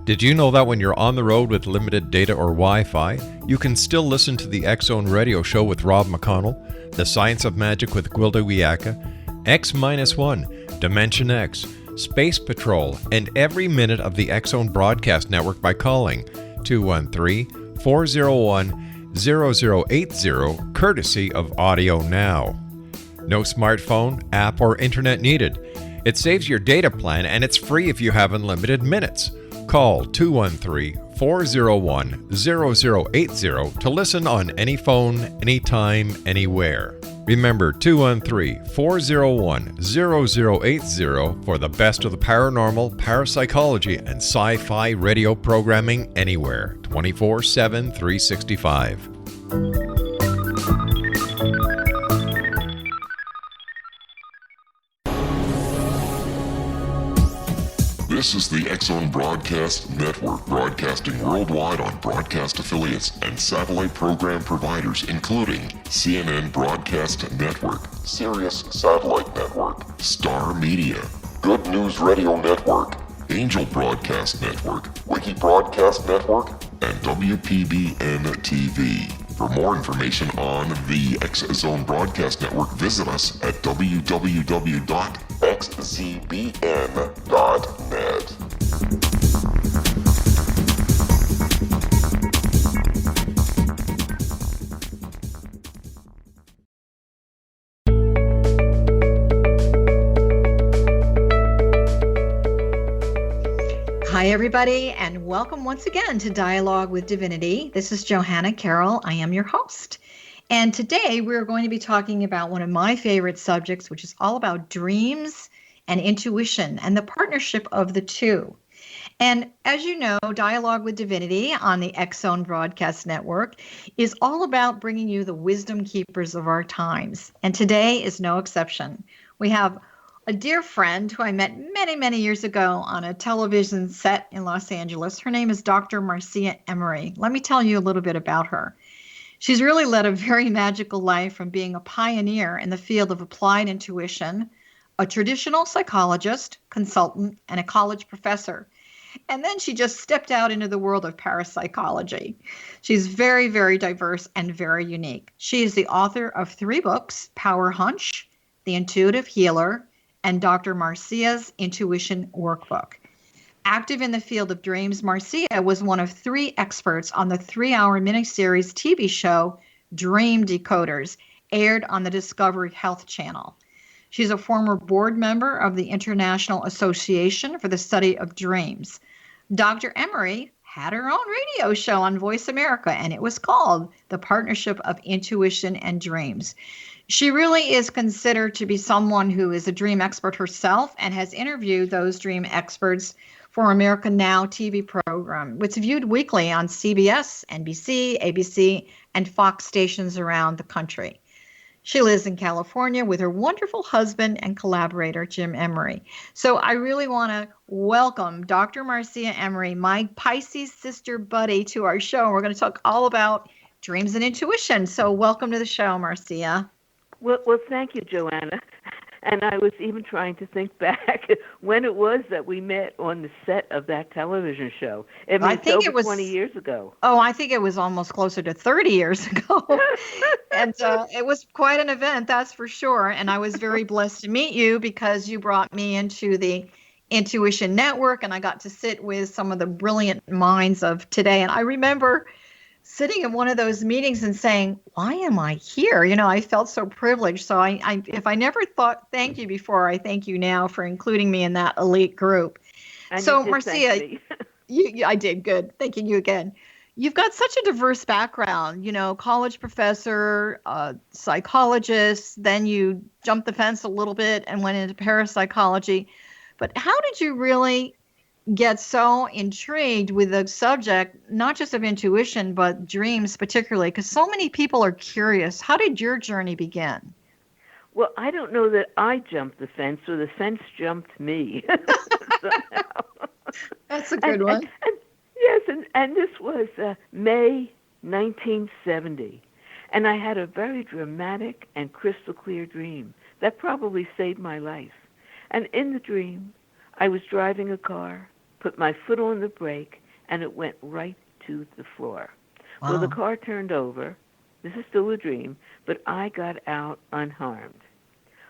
Did you know that when you're on the road with limited data or Wi-Fi, you can still listen to the X-Zone Radio Show with Rob McConnell, The Science of Magic with Gwilda Wiyaka, X-1, Dimension X, Space Patrol, and every minute of the X-Zone broadcast network by calling 213-401-0080, courtesy of Audio Now. No smartphone, app, or internet needed. It saves your data plan and it's free if you have unlimited minutes. Call 213-401-0080 to listen on any phone, anytime, anywhere. Remember 213-401-0080 for the best of the paranormal, parapsychology, and sci-fi radio programming anywhere, 24/7, 365. This is the X-Zone Broadcast Network, broadcasting worldwide on broadcast affiliates and satellite program providers, including CNN Broadcast Network, Sirius Satellite Network, Star Media, Good News Radio Network, Angel Broadcast Network, Wiki Broadcast Network, and WPBN TV. For more information on the X-Zone Broadcast Network, visit us at www.xzbn.net. Hi, everybody, and welcome once again to Dialogue with Divinity. This is Johanna Carroll. I am your host. And today we're going to be talking about one of my favorite subjects, which is all about dreams and intuition and the partnership of the two. And as you know, Dialogue with Divinity on the X-Zone Broadcast Network is all about bringing you the wisdom keepers of our times. And today is no exception. We have a dear friend who I met many, many years ago on a television set in Los Angeles. Her name is Dr. Marcia Emery. Let me tell you a little bit about her. She's really led a very magical life, from being a pioneer in the field of applied intuition, a traditional psychologist, consultant, and a college professor. And then she just stepped out into the world of parapsychology. She's very, very diverse and very unique. She is the author of 3 books, Power Hunch, The Intuitive Healer, and Dr. Marcia's Intuition Workbook. Active in the field of dreams, Marcia was one of 3 experts on the 3-hour miniseries TV show Dream Decoders, aired on the Discovery Health Channel. She's a former board member of the International Association for the Study of Dreams. Dr. Emery had her own radio show on Voice America, and it was called The Partnership of Intuition and Dreams. She really is considered to be someone who is a dream expert herself and has interviewed those dream experts for America Now TV program, which is viewed weekly on CBS, NBC, ABC, and Fox stations around the country. She lives in California with her wonderful husband and collaborator, Jim Emery. So I really want to welcome Dr. Marcia Emery, my Pisces sister buddy, to our show. We're going to talk all about dreams and intuition. So welcome to the show, Marcia. Well, thank you, Joanna. And I was even trying to think back when it was that we met on the set of that television show. I think it was 20 years ago. Oh, I think it was almost closer to 30 years ago. And it was quite an event, that's for sure. And I was very blessed to meet you because you brought me into the Intuition Network, and I got to sit with some of the brilliant minds of today. And I remember sitting in one of those meetings and saying, why am I here? You know, I felt so privileged. So if I never thought thank you before, I thank you now for including me in that elite group. And so Marcia, I did good. Thanking you again. You've got such a diverse background, you know, college professor, psychologist, then you jumped the fence a little bit and went into parapsychology. But how did you really get so intrigued with the subject, not just of intuition, but dreams particularly, because so many people are curious. How did your journey begin? Well, I don't know that I jumped the fence or the fence jumped me. That's a good one. Yes, and this was May 1970. And I had a very dramatic and crystal clear dream that probably saved my life. And in the dream, I was driving a car put my foot on the brake, and it went right to the floor. Wow. Well, the car turned over. This is still a dream, but I got out unharmed.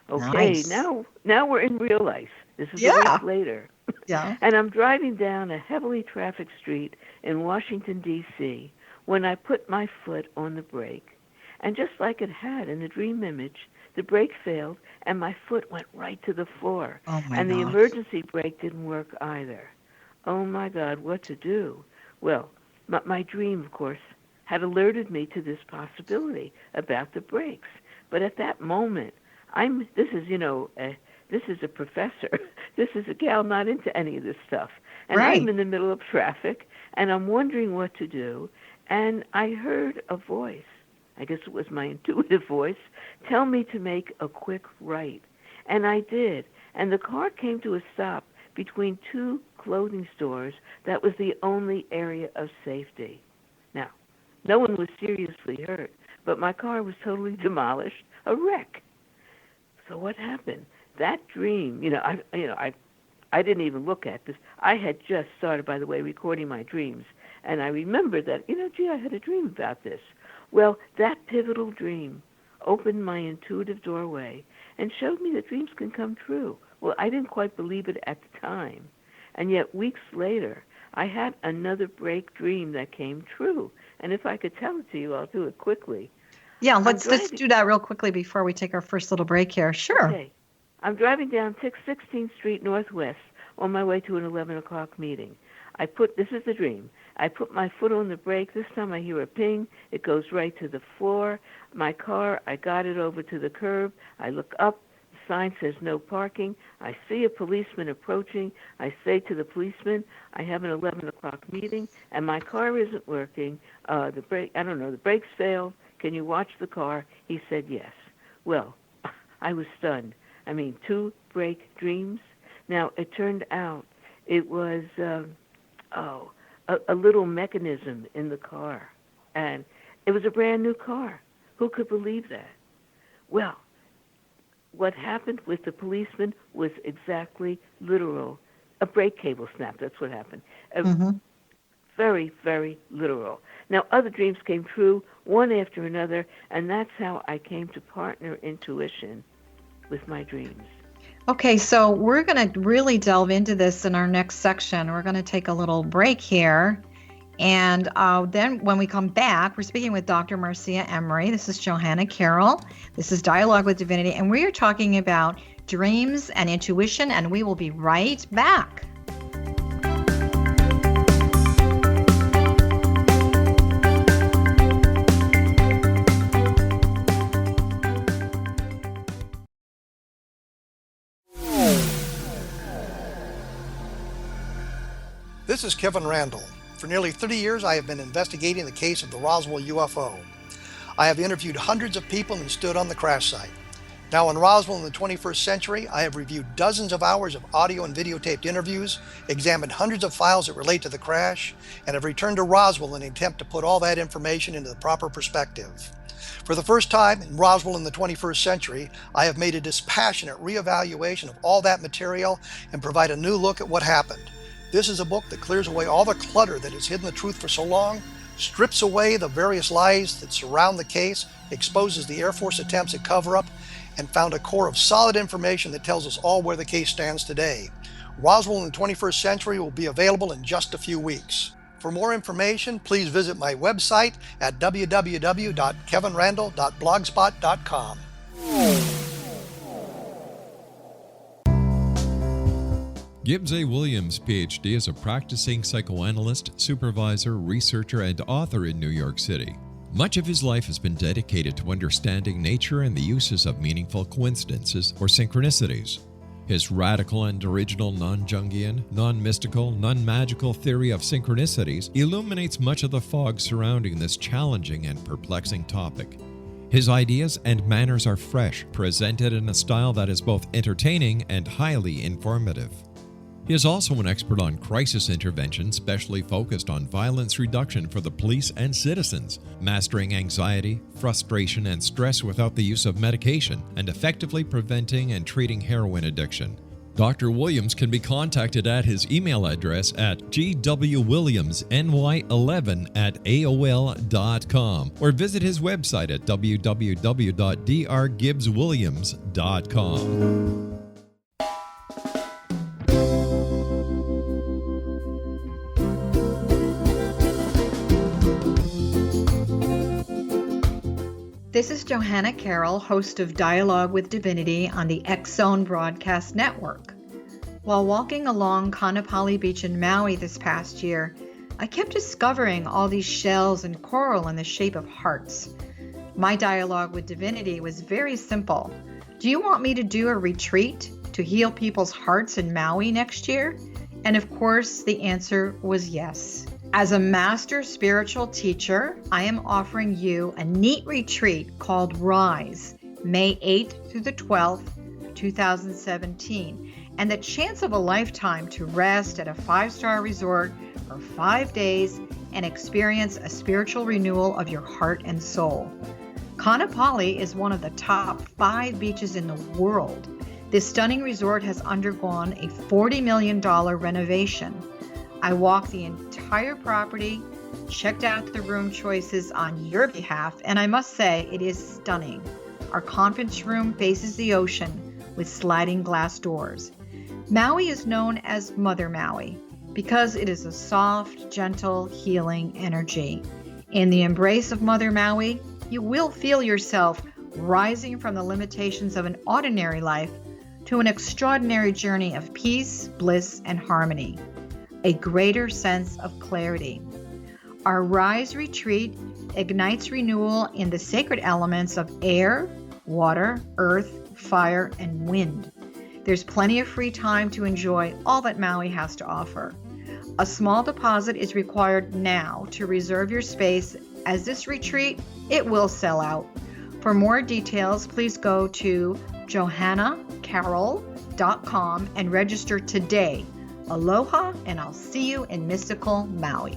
Okay, nice. now we're in real life. This is a week later. Yeah. And I'm driving down a heavily trafficked street in Washington, D.C., when I put my foot on the brake. And just like it had in the dream image, the brake failed, and my foot went right to the floor. Oh, my and gosh. the emergency brake didn't work either. Oh, my God, what to do? Well, my dream, of course, had alerted me to this possibility about the brakes. But at that moment, this is a professor. This is a gal not into any of this stuff. And right. I'm in the middle of traffic, and I'm wondering what to do. And I heard a voice, I guess it was my intuitive voice, tell me to make a quick right. And I did. And the car came to a stop between two clothing stores. That was the only area of safety. Now, no one was seriously hurt, but my car was totally demolished, a wreck. So what happened? That dream, I didn't even look at this. I had just started, by the way, recording my dreams, and I remembered that, I had a dream about this. Well, that pivotal dream opened my intuitive doorway and showed me that dreams can come true. Well, I didn't quite believe it at the time, and yet weeks later, I had another break dream that came true. And if I could tell it to you, I'll do it quickly. Yeah, let's do that real quickly before we take our first little break here. Sure. Okay. I'm driving down 16th Street Northwest on my way to an 11 o'clock meeting. This is the dream. I put my foot on the brake. This time I hear a ping. It goes right to the floor. My car, I got it over to the curb. I look up. The sign says no parking. I see a policeman approaching. I say to the policeman, I have an 11 o'clock meeting, and my car isn't working. The brakes failed. Can you watch the car? He said yes. Well, I was stunned. 2 break dreams. Now, it turned out it was a little mechanism in the car. And it was a brand new car. Who could believe that? Well, what happened with the policeman was exactly literal. A brake cable snapped. That's what happened. Very, very literal. Now, other dreams came true, one after another, and that's how I came to partner intuition with my dreams. Okay, so we're going to really delve into this in our next section. We're going to take a little break here. And then when we come back, we're speaking with Dr. Marcia Emery. This is Johanna Carroll. This is Dialogue with Divinity. And we are talking about dreams and intuition, and we will be right back. This is Kevin Randall. For nearly 30 years, I have been investigating the case of the Roswell UFO. I have interviewed hundreds of people and stood on the crash site. Now in Roswell in the 21st century, I have reviewed dozens of hours of audio and videotaped interviews, examined hundreds of files that relate to the crash, and have returned to Roswell in an attempt to put all that information into the proper perspective. For the first time in Roswell in the 21st century, I have made a dispassionate reevaluation of all that material and provide a new look at what happened. This is a book that clears away all the clutter that has hidden the truth for so long, strips away the various lies that surround the case, exposes the Air Force attempts at cover-up, and found a core of solid information that tells us all where the case stands today. Roswell in the 21st century will be available in just a few weeks. For more information, please visit my website at www.kevinrandall.blogspot.com. Gibbs A. Williams, Ph.D., is a practicing psychoanalyst, supervisor, researcher, and author in New York City. Much of his life has been dedicated to understanding nature and the uses of meaningful coincidences or synchronicities. His radical and original non-Jungian, non-mystical, non-magical theory of synchronicities illuminates much of the fog surrounding this challenging and perplexing topic. His ideas and manners are fresh, presented in a style that is both entertaining and highly informative. He is also an expert on crisis intervention, specially focused on violence reduction for the police and citizens, mastering anxiety, frustration, and stress without the use of medication, and effectively preventing and treating heroin addiction. Dr. Williams can be contacted at his email address at gwwilliamsny11@aol.com or visit his website at www.drgibbswilliams.com. This is Johanna Carroll, host of Dialogue with Divinity on the X-Zone Broadcast Network. While walking along Kaanapali Beach in Maui this past year, I kept discovering all these shells and coral in the shape of hearts. My dialogue with Divinity was very simple. Do you want me to do a retreat to heal people's hearts in Maui next year? And of course, the answer was yes. As a master spiritual teacher, I am offering you a neat retreat called Rise, May 8th through the 12th, 2017, and the chance of a lifetime to rest at a 5-star resort for 5 days and experience a spiritual renewal of your heart and soul. Kaanapali is one of the top 5 beaches in the world. This stunning resort has undergone a $40 million renovation. I walked the entire property, checked out the room choices on your behalf, and I must say it is stunning. Our conference room faces the ocean with sliding glass doors. Maui is known as Mother Maui because it is a soft, gentle, healing energy. In the embrace of Mother Maui, you will feel yourself rising from the limitations of an ordinary life to an extraordinary journey of peace, bliss, and harmony. A greater sense of clarity. Our Rise retreat ignites renewal in the sacred elements of air, water, earth, fire, and wind. There's plenty of free time to enjoy all that Maui has to offer. A small deposit is required now to reserve your space, as this retreat, it will sell out. For more details, please go to johannacarroll.com and register today. Aloha, and I'll see you in mystical Maui.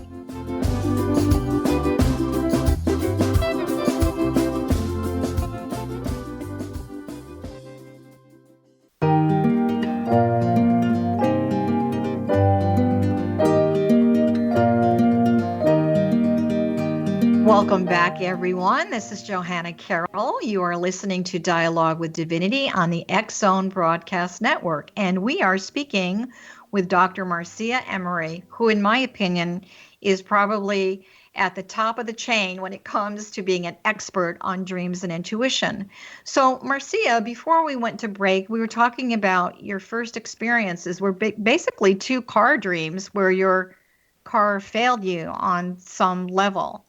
Welcome back, everyone. This is Johanna Carroll. You are listening to Dialogue with Divinity on the X-Zone Broadcast Network, and we are speaking with Dr. Marcia Emery, who, in my opinion, is probably at the top of the chain when it comes to being an expert on dreams and intuition. So, Marcia, before we went to break, we were talking about your first experiences were basically 2 car dreams where your car failed you on some level.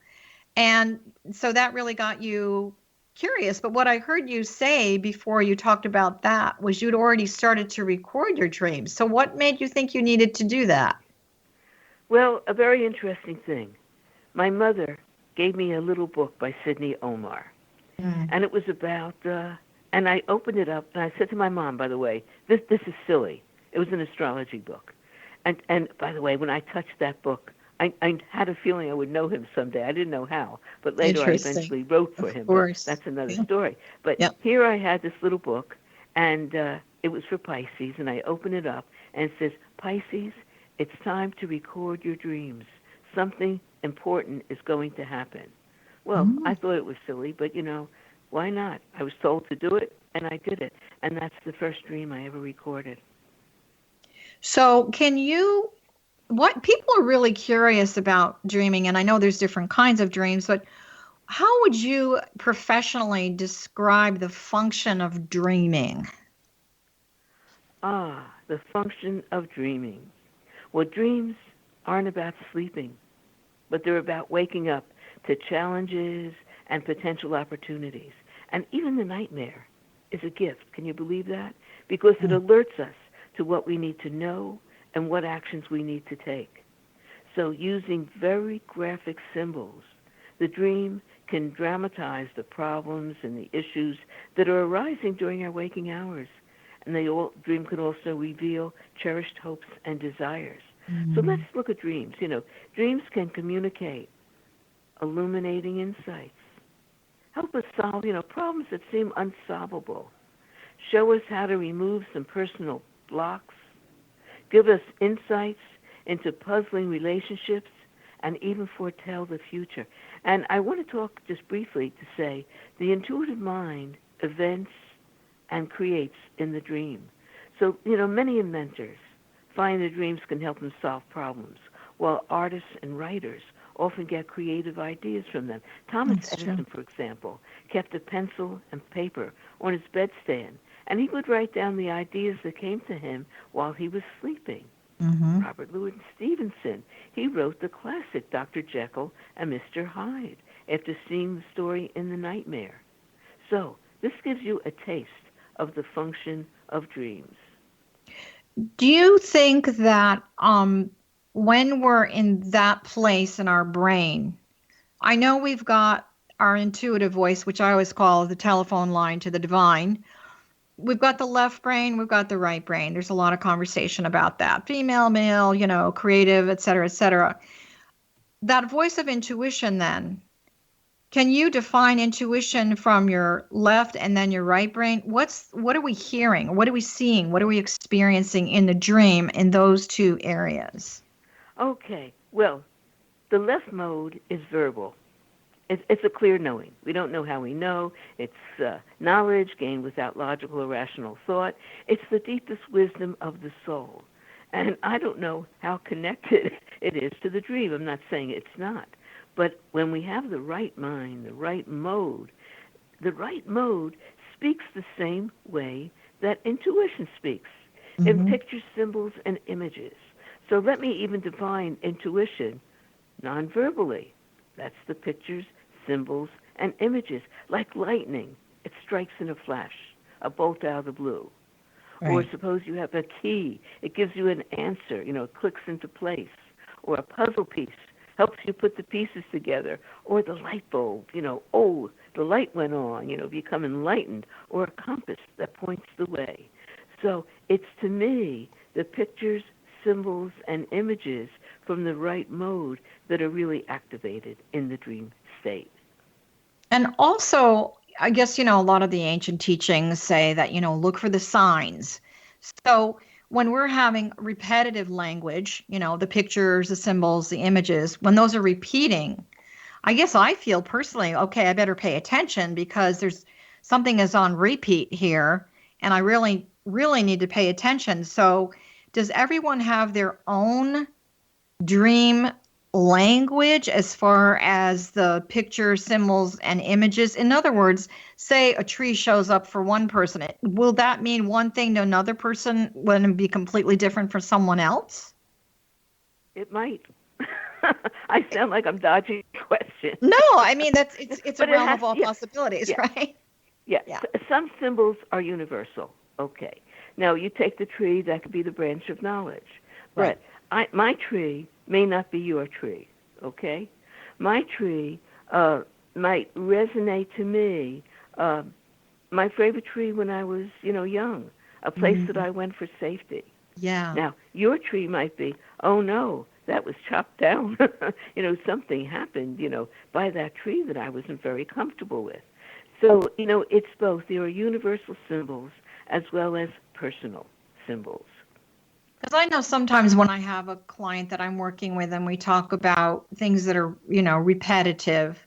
And so that really got you curious. But what I heard you say before you talked about that was you'd already started to record your dreams. So what made you think you needed to do that? Well, a very interesting thing. My mother gave me a little book by Sidney Omar. And it was about, and I opened it up, and I said to my mom, by the way, this is silly. It was an astrology book. And by the way, when I touched that book, I had a feeling I would know him someday. I didn't know how, but later I eventually wrote for him. That's another story. But here I had this little book, and it was for Pisces, and I opened it up, and it says, Pisces, it's time to record your dreams. Something important is going to happen. Well, I thought it was silly, but, why not? I was told to do it, and I did it. And that's the first dream I ever recorded. So what people are really curious about dreaming, and I know there's different kinds of dreams, but how would you professionally describe the function of dreaming? The function of dreaming. Well, dreams aren't about sleeping, but they're about waking up to challenges and potential opportunities. And even the nightmare is a gift. Can you believe that? Because it alerts us to what we need to know and what actions we need to take. So using very graphic symbols, the dream can dramatize the problems and the issues that are arising during our waking hours. And the dream can also reveal cherished hopes and desires. So let's look at dreams. Dreams can communicate illuminating insights, help us solve, problems that seem unsolvable, show us how to remove some personal blocks, give us insights into puzzling relationships, and even foretell the future. And I want to talk just briefly to say the intuitive mind invents and creates in the dream. So, many inventors find their dreams can help them solve problems, while artists and writers often get creative ideas from them. Thomas Edison, for example, kept a pencil and paper on his bedstand, and he would write down the ideas that came to him while he was sleeping. Mm-hmm. Robert Louis Stevenson, he wrote the classic Dr. Jekyll and Mr. Hyde after seeing the story in The Nightmare. So this gives you a taste of the function of dreams. Do you think that when we're in that place in our brain, I know we've got our intuitive voice, which I always call the telephone line to the divine. We've got the left brain, we've got the right brain. There's a lot of conversation about that. Female, male, creative, et cetera, et cetera. That voice of intuition then, can you define intuition from your left and then your right brain? What are we hearing? What are we seeing? What are we experiencing in the dream in those two areas? Okay. Well, the left mode is verbal. It's a clear knowing. We don't know how we know. It's knowledge gained without logical or rational thought. It's the deepest wisdom of the soul. And I don't know how connected it is to the dream. I'm not saying it's not. But when we have the right mind, the right mode speaks the same way that intuition speaks, in pictures, symbols, and images. So let me even define intuition non-verbally. That's the pictures, symbols, and images. Like lightning, it strikes in a flash, a bolt out of the blue. Right. Or suppose you have a key. It gives you an answer, it clicks into place. Or a puzzle piece helps you put the pieces together. Or the light bulb, the light went on, become enlightened. Or a compass that points the way. So it's, to me, the pictures, symbols, and images from the right mode that are really activated in the dream state. And also, I guess, a lot of the ancient teachings say that, look for the signs. So when we're having repetitive language, the pictures, the symbols, the images, when those are repeating, I guess I feel personally, okay, I better pay attention because there's something is on repeat here and I really, really need to pay attention. So does everyone have their own dream language as far as the pictures, symbols, and images? In other words, say a tree shows up for one person. Will that mean one thing to another person when it be completely different for someone else? It might. I sound like I'm dodging a question. No, I mean, it's a realm of all possibilities, right? Yeah. Some symbols are universal. Okay. Now, you take the tree, that could be the branch of knowledge. But right. My tree may not be your tree, okay? My tree might resonate to me. My favorite tree when I was, young, a place that I went for safety. Yeah. Now, your tree might be, oh, no, that was chopped down. Something happened, by that tree that I wasn't very comfortable with. So, it's both. There are universal symbols as well as personal symbols. Because I know sometimes when I have a client that I'm working with and we talk about things that are, repetitive,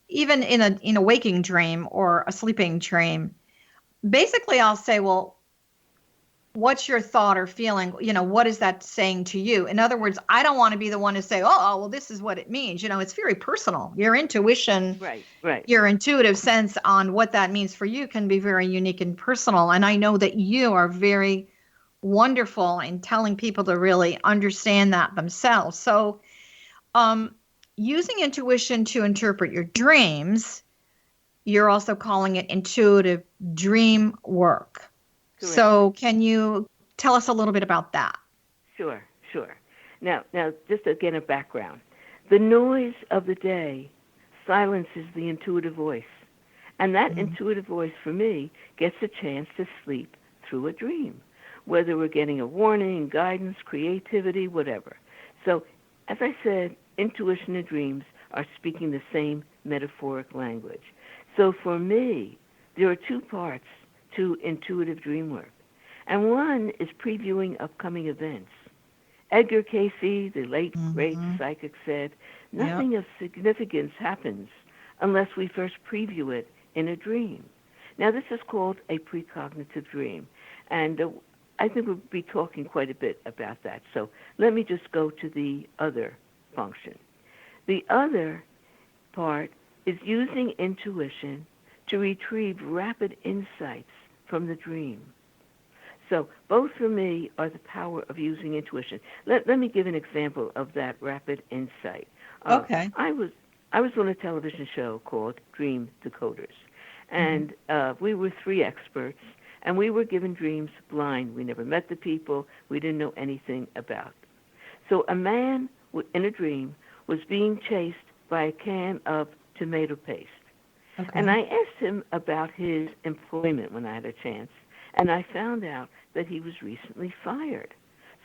even in a waking dream or a sleeping dream, basically I'll say, well, what's your thought or feeling? What is that saying to you? In other words, I don't want to be the one to say, oh, well, this is what it means. It's very personal. Your intuition, right. Your intuitive sense on what that means for you can be very unique and personal. And I know that you are very wonderful in telling people to really understand that themselves. So using intuition to interpret your dreams, you're also calling it intuitive dream work. Correct. So can you tell us a little bit about that? Sure. Now, just again, a background. The noise of the day silences the intuitive voice. And that intuitive voice, for me, gets a chance to sleep through a dream, whether we're getting a warning, guidance, creativity, whatever. So, as I said, intuition and dreams are speaking the same metaphoric language. So for me, there are two parts to intuitive dream work. and one is previewing upcoming events. Edgar Cayce, the late great psychic, said, "Nothing of significance happens unless we first preview it in a dream." Now, this is called a precognitive dream, and I think we'll be talking quite a bit about that. So let me just go to the other function. The other part is using intuition to retrieve rapid insights from the dream. So both for me are the power of using intuition. Let me give an example of that rapid insight. Okay. I was on a television show called Dream Decoders, and we were 3 experts, and we were given dreams blind. We never met the people. We didn't know anything about. So a man in a dream was being chased by a can of tomato paste. Okay. And I asked him about his employment when I had a chance, and I found out that he was recently fired.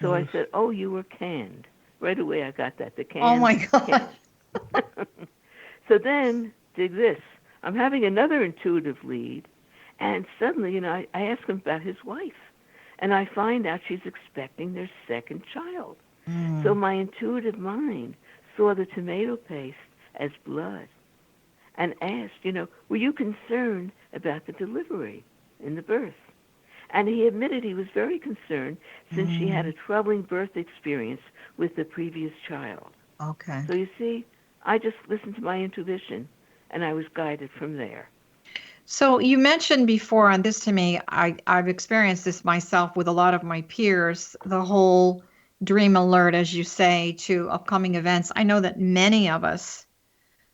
So I said, "Oh, you were canned." Right away I got that, the canned. Oh, my God. So then, dig this. I'm having another intuitive lead, and suddenly, I ask him about his wife, and I find out she's expecting their second child. So my intuitive mind saw the tomato paste as blood and asked, were you concerned about the delivery in the birth? And he admitted he was very concerned since she had a troubling birth experience with the previous child. Okay. So you see, I just listened to my intuition, and I was guided from there. So you mentioned before on this to me, I've experienced this myself with a lot of my peers, the whole dream alert, as you say, to upcoming events. I know that many of us,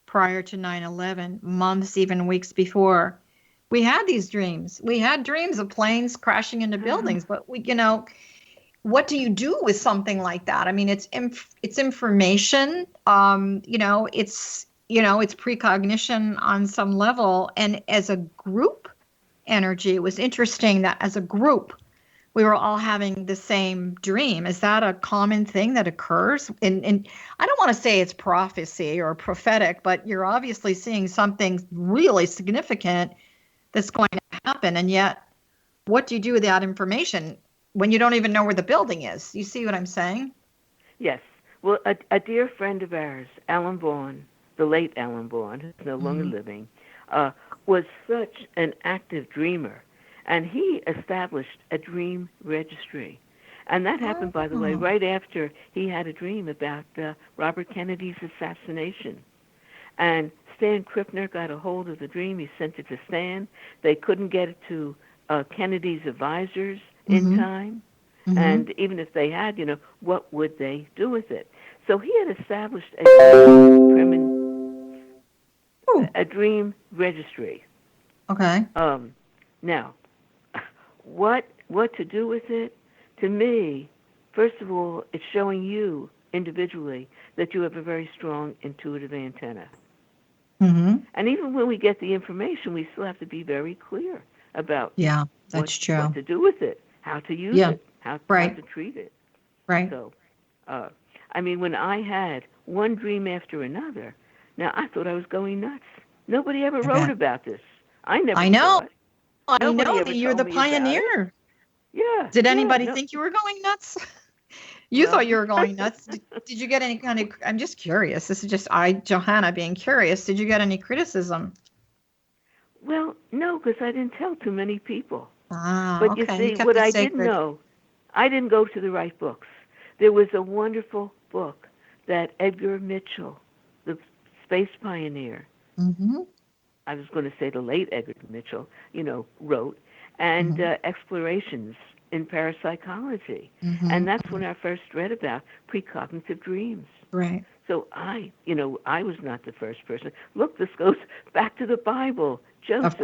prior to 9/11, months, even weeks before, we had these dreams. We had dreams of planes crashing into buildings, but what do you do with something like that? I mean, it's information. It's precognition on some level. And as a group energy, it was interesting that as a group, we were all having the same dream. Is that a common thing that occurs? And I don't want to say it's prophecy or prophetic, but you're obviously seeing something really significant that's going to happen. And yet, what do you do with that information when you don't even know where the building is? You see what I'm saying? Yes. Well, a dear friend of ours, Alan Vaughan, the late Alan Vaughan, who's no longer living, was such an active dreamer. And he established a dream registry. And that happened, by the way, right after he had a dream about Robert Kennedy's assassination. And Stan Krippner got a hold of the dream. He sent it to Stan. They couldn't get it to Kennedy's advisors in time. And even if they had, what would they do with it? So he had established a dream registry. Okay. Now, what to do with it? To me, first of all, it's showing you individually that you have a very strong intuitive antenna. And even when we get the information, we still have to be very clear about what to do with it, how to use it, how to treat it. Right. So, when I had one dream after another, now I thought I was going nuts. Nobody ever wrote about this. I know. I know that you're the pioneer. Yeah. Did anybody think you were going nuts? You thought you were going nuts. Did you get any kind of, I'm just curious. This is just Johanna being curious. Did you get any criticism? Well, no, because I didn't tell too many people. But you see, what I didn't know, I didn't go to the right books. There was a wonderful book that Edgar Mitchell, the space pioneer, I was going to say the late Edgar Mitchell, wrote, and Explorations in Parapsychology. And that's when I first read about precognitive dreams. Right. So I was not the first person. Look, this goes back to the Bible, Joseph.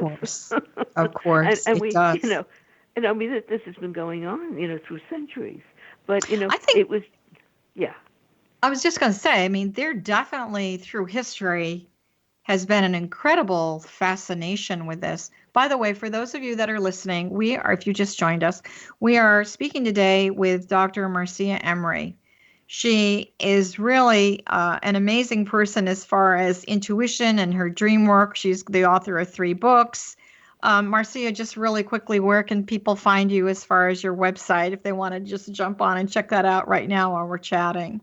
Of course. and it we, does. This has been going on, through centuries. But, I think it was, I was just going to say, there definitely through history has been an incredible fascination with this. By the way, for those of you that are listening, if you just joined us, we are speaking today with Dr. Marcia Emery. She is really an amazing person as far as intuition and her dream work. She's the author of 3 books. Marcia, just really quickly, where can people find you as far as your website if they want to just jump on and check that out right now while we're chatting?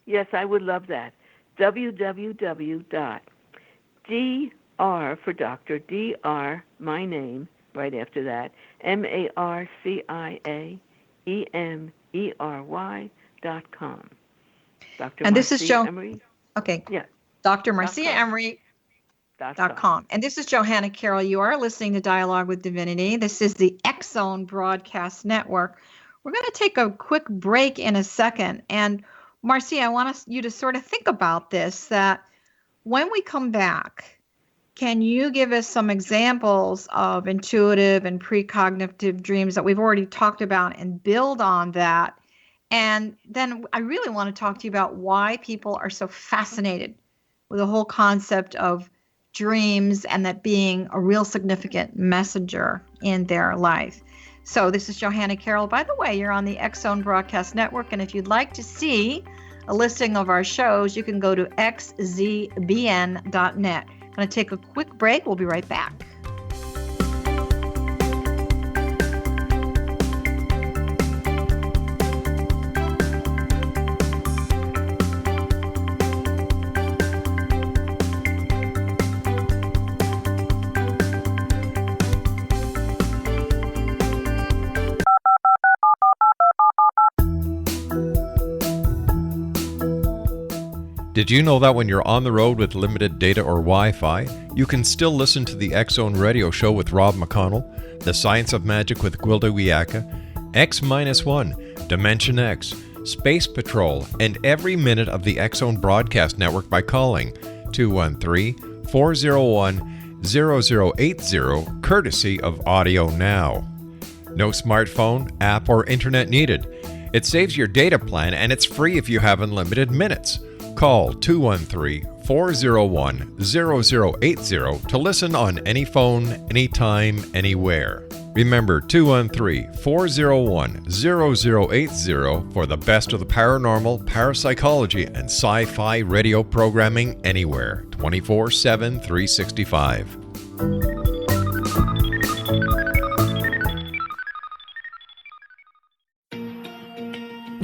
Yes, I would love that. www.dr for doctor, dr, my name, right after that, MarciaEmery.com. Dr. And this is Marcia Emery. Okay. Yeah. Dr. Marcia Emery.com. And this is Johanna Carroll. You are listening to Dialogue with Divinity. This is the X-Zone Broadcast Network. We're going to take a quick break in a second. And Marcia, I want you to sort of think about this, that when we come back, can you give us some examples of intuitive and precognitive dreams that we've already talked about and build on that? And then I really want to talk to you about why people are so fascinated with the whole concept of dreams and that being a real significant messenger in their life. So this is Johanna Carroll. By the way, you're on the X-Zone Broadcast Network, and if you'd like to see a listing of our shows, you can go to xzbn.net. I'm going to take a quick break. We'll be right back. Did you know that when you're on the road with limited data or Wi-Fi, you can still listen to the X-Zone Radio Show with Rob McConnell, The Science of Magic with Gwilda Wiyaka, X-1, Dimension X, Space Patrol, and every minute of the X-Zone Broadcast Network by calling 213-401-0080, courtesy of Audio Now. No smartphone, app, or internet needed. It saves your data plan, and it's free if you have unlimited minutes. Call 213-401-0080 to listen on any phone, anytime, anywhere. Remember 213-401-0080 for the best of the paranormal, parapsychology, and sci-fi radio programming anywhere, 24/7, 365.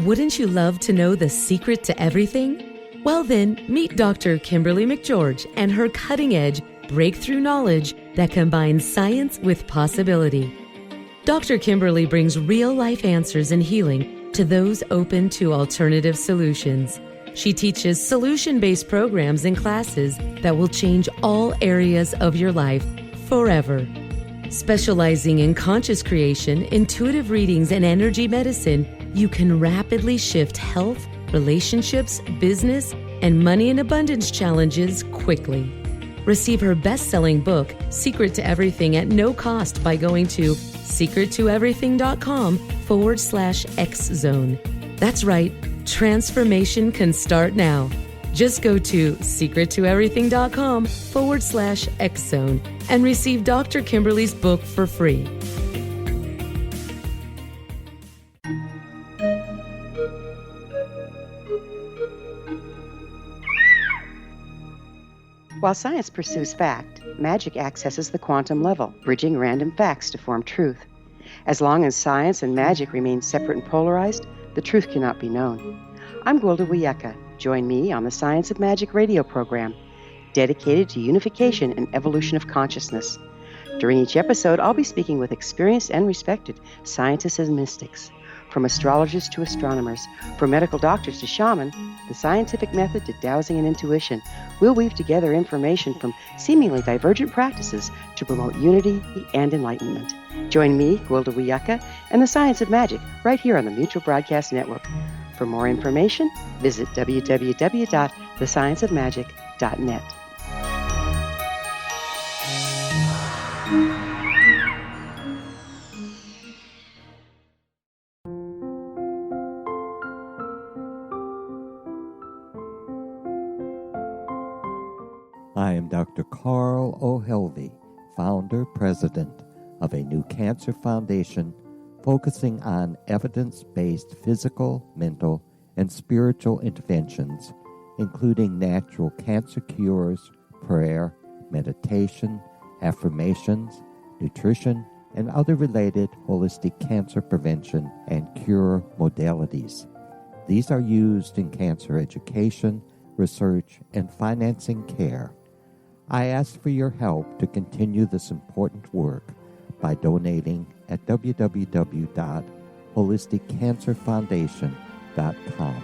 Wouldn't you love to know the secret to everything? Well then, meet Dr. Kimberly McGeorge and her cutting-edge breakthrough knowledge that combines science with possibility. Dr. Kimberly brings real-life answers and healing to those open to alternative solutions. She teaches solution-based programs and classes that will change all areas of your life forever. Specializing in conscious creation, intuitive readings, and energy medicine, you can rapidly shift health, relationships, business, and money and abundance challenges quickly. Receive her best-selling book, Secret to Everything, at no cost by going to secrettoeverything.com/X-Zone. That's right, transformation can start now. Just go to secrettoeverything.com/X-Zone and receive Dr. Kimberly's book for free. While science pursues fact, magic accesses the quantum level, bridging random facts to form truth. As long as science and magic remain separate and polarized, the truth cannot be known. I'm Gwilda Wiyaka. Join me on the Science of Magic radio program, dedicated to unification and evolution of consciousness. During each episode, I'll be speaking with experienced and respected scientists and mystics. From astrologers to astronomers, from medical doctors to shaman, the scientific method to dowsing and intuition, we'll weave together information from seemingly divergent practices to promote unity and enlightenment. Join me, Gwilda Wiyaka, and the Science of Magic right here on the Mutual Broadcast Network. For more information, visit www.thescienceofmagic.net. I am Dr. Carl O'Helvey, founder, president of a new cancer foundation focusing on evidence-based physical, mental, and spiritual interventions, including natural cancer cures, prayer, meditation, affirmations, nutrition, and other related holistic cancer prevention and cure modalities. These are used in cancer education, research, and financing care. I ask for your help to continue this important work by donating at www.holisticcancerfoundation.com.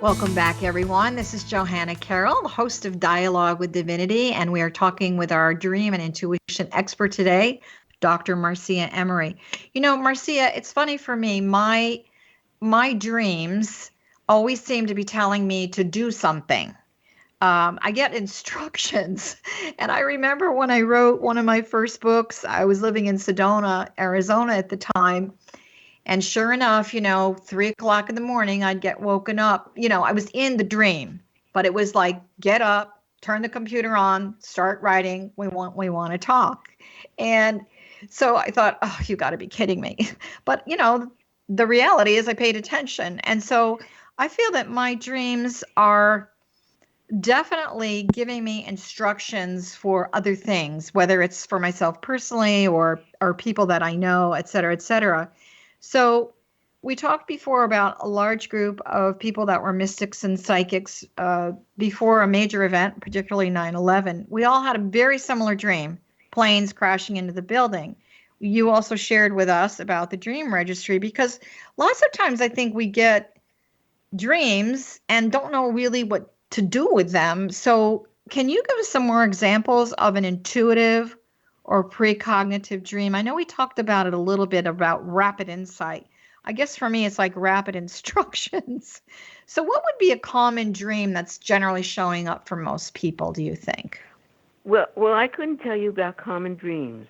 Welcome back, everyone. This is Johanna Carroll, the host of Dialogue with Divinity, and we are talking with our dream and intuition expert today, Dr. Marcia Emery. You know, Marcia, it's funny for me. My dreams always seem to be telling me to do something. I get instructions. And I remember when I wrote one of my first books, I was living in Sedona, Arizona at the time. And sure enough, 3:00 in the morning, I'd get woken up. I was in the dream, but it was like, get up, turn the computer on, start writing. We want to talk. And so I thought, oh, you got to be kidding me. But, the reality is I paid attention. And so I feel that my dreams are definitely giving me instructions for other things, whether it's for myself personally or people that I know, et cetera, et cetera. So we talked before about a large group of people that were mystics and psychics before a major event, particularly 9/11. We all had a very similar dream, planes crashing into the building. You also shared with us about the dream registry, because lots of times I think we get dreams and don't know really what to do with them. So can you give us some more examples of an intuitive or precognitive dream? I know we talked about it a little bit about rapid insight. I guess for me, it's like rapid instructions. So what would be a common dream that's generally showing up for most people, do you think? Well, I couldn't tell you about common dreams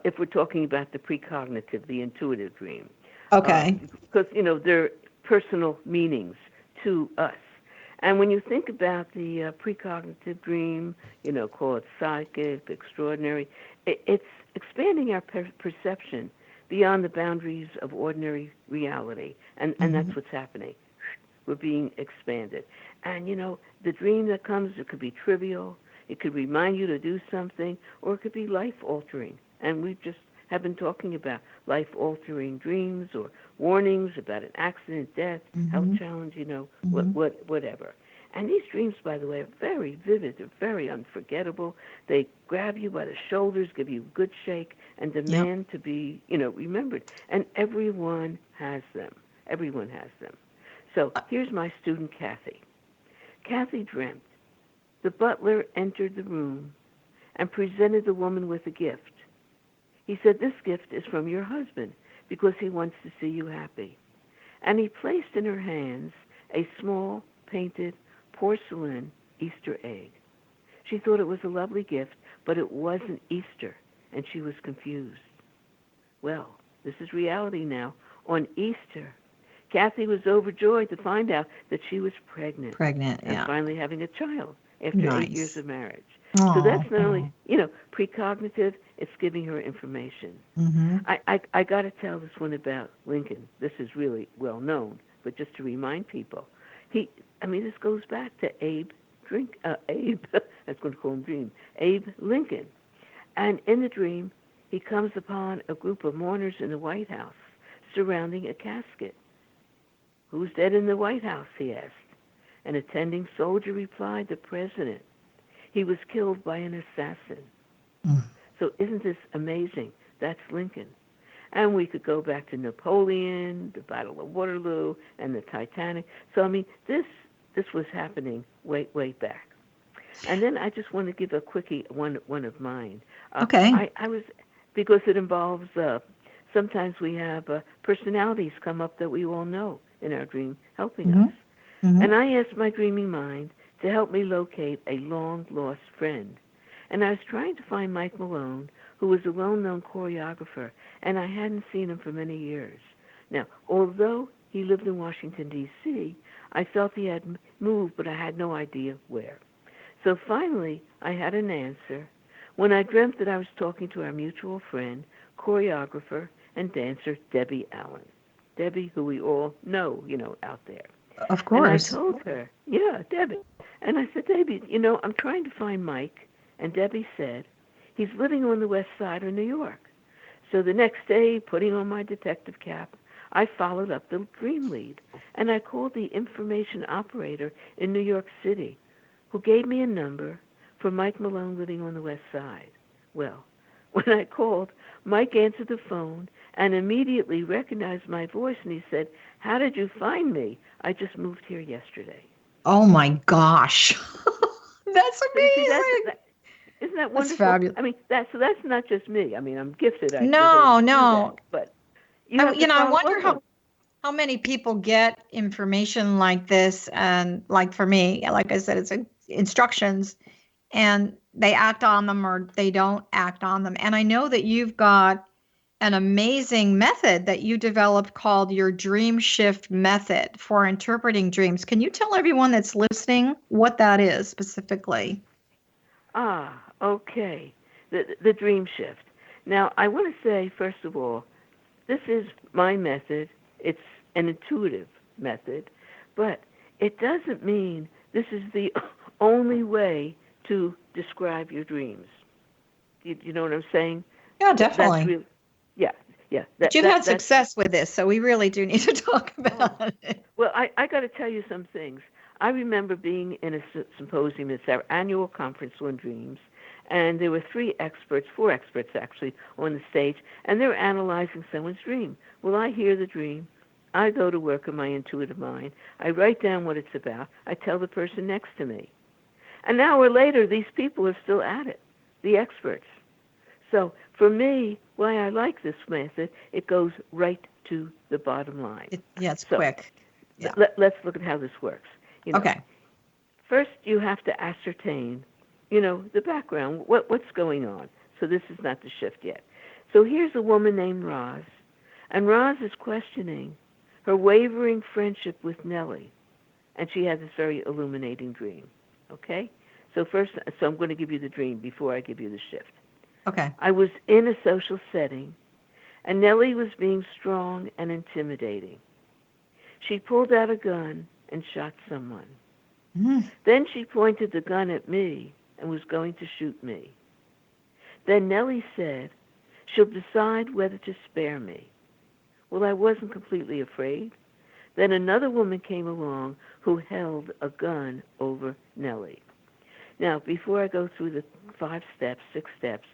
if we're talking about the precognitive, the intuitive dream. Okay. Because, they're personal meanings to us. And when you think about the precognitive dream, call it psychic, extraordinary, it's expanding our perception beyond the boundaries of ordinary reality. And that's what's happening. We're being expanded. And, the dream that comes, it could be trivial, it could remind you to do something, or it could be life-altering. And we just have been talking about life-altering dreams or warnings about an accident, death, health challenge, whatever. And these dreams, by the way, are very vivid. They're very unforgettable. They grab you by the shoulders, give you a good shake, and demand to be, remembered. And everyone has them. Everyone has them. So here's my student, Kathy. Kathy dreamt the butler entered the room and presented the woman with a gift. He said, "This gift is from your husband because he wants to see you happy." And he placed in her hands a small painted porcelain Easter egg. She thought it was a lovely gift, but it wasn't Easter, and she was confused. Well, this is reality now. On Easter, Kathy was overjoyed to find out that she was pregnant. And finally having a child after 8 years of marriage. Aww. So that's not only, precognitive, it's giving her information. I got to tell this one about Lincoln. This is really well known, but just to remind people, this goes back to Abe, I was going to call him Dream, Abe Lincoln. And in the dream, he comes upon a group of mourners in the White House surrounding a casket. "Who's dead in the White House?" he asked. An attending soldier replied, "The president. He was killed by an assassin." So isn't this amazing? That's Lincoln. And we could go back to Napoleon, the Battle of Waterloo, and the Titanic. So, this was happening way back. And then I just want to give a quickie, one of mine. Okay. I was, because it involves, sometimes we have personalities come up that we all know in our dream helping us. And I asked my dreaming mind to help me locate a long-lost friend. And I was trying to find Mike Malone, who was a well-known choreographer, and I hadn't seen him for many years. Now, although he lived in Washington, D.C., I felt he had moved, but I had no idea where. So finally, I had an answer when I dreamt that I was talking to our mutual friend choreographer and dancer Debbie Allen. Debbie, who we all know, out there. Of course. And I told her, yeah, Debbie. And I said, Debbie, I'm trying to find Mike. And Debbie said, he's living on the west side of New York. So the next day, putting on my detective cap, I followed up the dream lead. And I called the information operator in New York City, who gave me a number for Mike Malone living on the west side. Well, when I called, Mike answered the phone and immediately recognized my voice, and he said, how did you find me? I just moved here yesterday. Oh my gosh. That's amazing. Isn't that wonderful? That's fabulous. I mean, that's not just me. I mean, I'm gifted. No. But I wonder how many people get information like this, and like for me, like I said, it's instructions, and they act on them or they don't act on them. And I know that you've got an amazing method that you developed called your dream shift method for interpreting dreams. Can you tell everyone that's listening what that is specifically? Okay. The dream shift. Now, I want to say, first of all, this is my method. It's an intuitive method, but it doesn't mean this is the only way to describe your dreams. You know what I'm saying? Yeah, definitely. Yeah. But you've had success with this, so we really do need to talk about it. Well, I got to tell you some things. I remember being in a symposium. It's our annual conference on dreams, and there were four experts actually, on the stage, and they were analyzing someone's dream. Well, I hear the dream. I go to work in my intuitive mind. I write down what it's about. I tell the person next to me. An hour later, these people are still at it, the experts. So for me, why I like this method, it goes right to the bottom line. It's quick. Yeah. Let's look at how this works. Okay. First, you have to ascertain, the background, what's going on. So this is not the shift yet. So here's a woman named Roz, and Roz is questioning her wavering friendship with Nellie, and she had this very illuminating dream. Okay? So I'm going to give you the dream before I give you the shift. Okay. I was in a social setting, and Nellie was being strong and intimidating. She pulled out a gun and shot someone. Then she pointed the gun at me and was going to shoot me. Then Nellie said, she'll decide whether to spare me. Well, I wasn't completely afraid. Then another woman came along who held a gun over Nellie. Now, before I go through the 6 steps,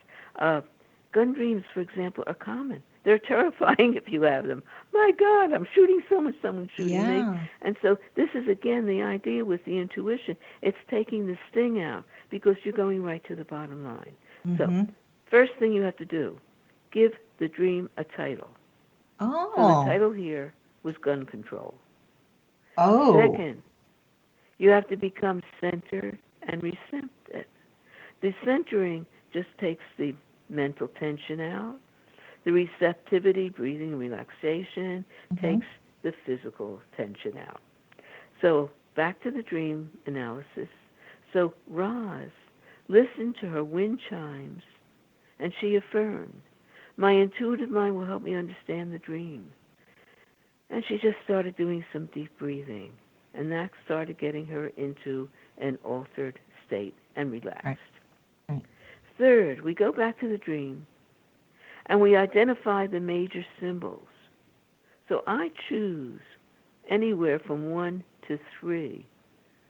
gun dreams, for example, are common. They're terrifying if you have them. My God, I'm shooting someone's shooting me. And so this is, again, the idea with the intuition. It's taking the sting out because you're going right to the bottom line. So first thing you have to do, give the dream a title. Oh. So the title here was gun control. Oh. Second, you have to become centered and receptive. The centering just takes the mental tension out. The receptivity, breathing, relaxation, takes the physical tension out. So back to the dream analysis. So Roz listened to her wind chimes, and she affirmed, my intuitive mind will help me understand the dream. And she just started doing some deep breathing, and that started getting her into an altered state and relaxed. Right. Third, we go back to the dream, and we identify the major symbols. So I choose anywhere from 1 to 3.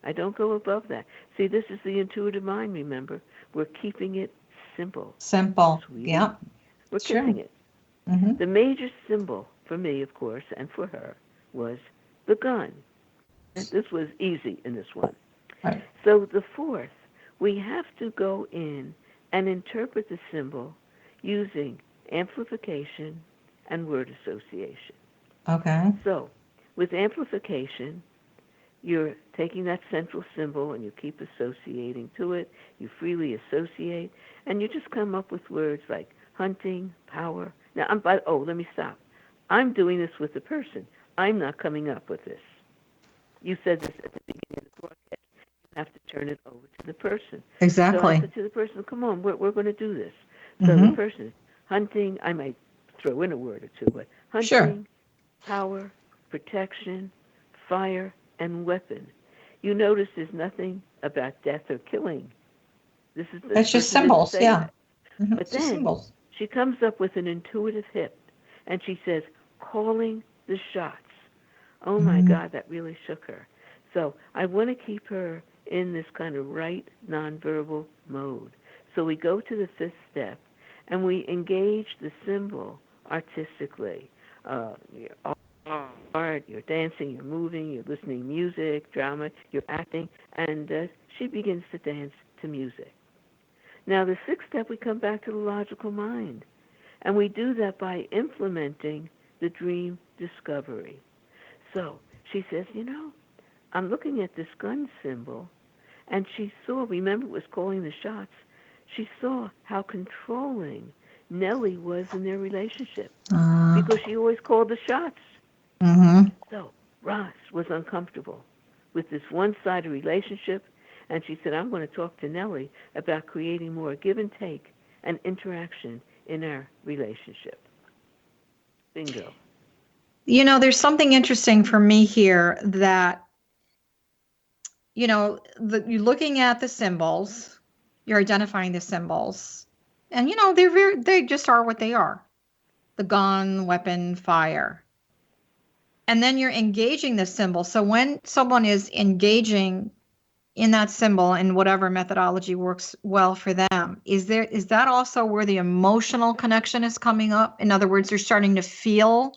I don't go above that. See, this is the intuitive mind, remember. We're keeping it simple. Simple. Sweet. Yeah. We're keeping it. The major symbol for me, of course, and for her, was the gun. And this was easy in this one. Right. So the fourth, we have to go in and interpret the symbol using amplification and word association. Okay. So with amplification, you're taking that central symbol and you keep associating to it. You freely associate, and you just come up with words like hunting, power. Now, let me stop. I'm doing this with the person. I'm not coming up with this. You said this at the beginning of the broadcast. You have to turn it over to the person. Exactly. So I said to the person, come on, we're going to do this. So the person, hunting, I might throw in a word or two, but hunting, Sure. power, protection, fire, and weapon. You notice there's nothing about death or killing. This That's just person didn't symbols, say yeah. that. Mhm, But it's just then symbols. she comes up with an intuitive hit, and she says, calling the shots. Oh my Mhm. God, that really shook her. So I want to keep her in this kind of right nonverbal mode. So we go to the fifth step, and we engage the symbol artistically. You're art, you're dancing, you're moving, you're listening to music, drama, you're acting, and she begins to dance to music. Now, the sixth step, we come back to the logical mind, and we do that by implementing the dream discovery. So she says, I'm looking at this gun symbol, and she saw, remember it was calling the shots, she saw how controlling Nellie was in their relationship because she always called the shots. Mhm. So Ross was uncomfortable with this one-sided relationship, and she said, I'm going to talk to Nellie about creating more give and take and interaction in our relationship. Bingo. There's something interesting for me here that, you're looking at the symbols, you're identifying the symbols, and, they just are what they are. The gun, weapon, fire. And then you're engaging the symbol. So when someone is engaging in that symbol and whatever methodology works well for them, is that also where the emotional connection is coming up? In other words, they're starting to feel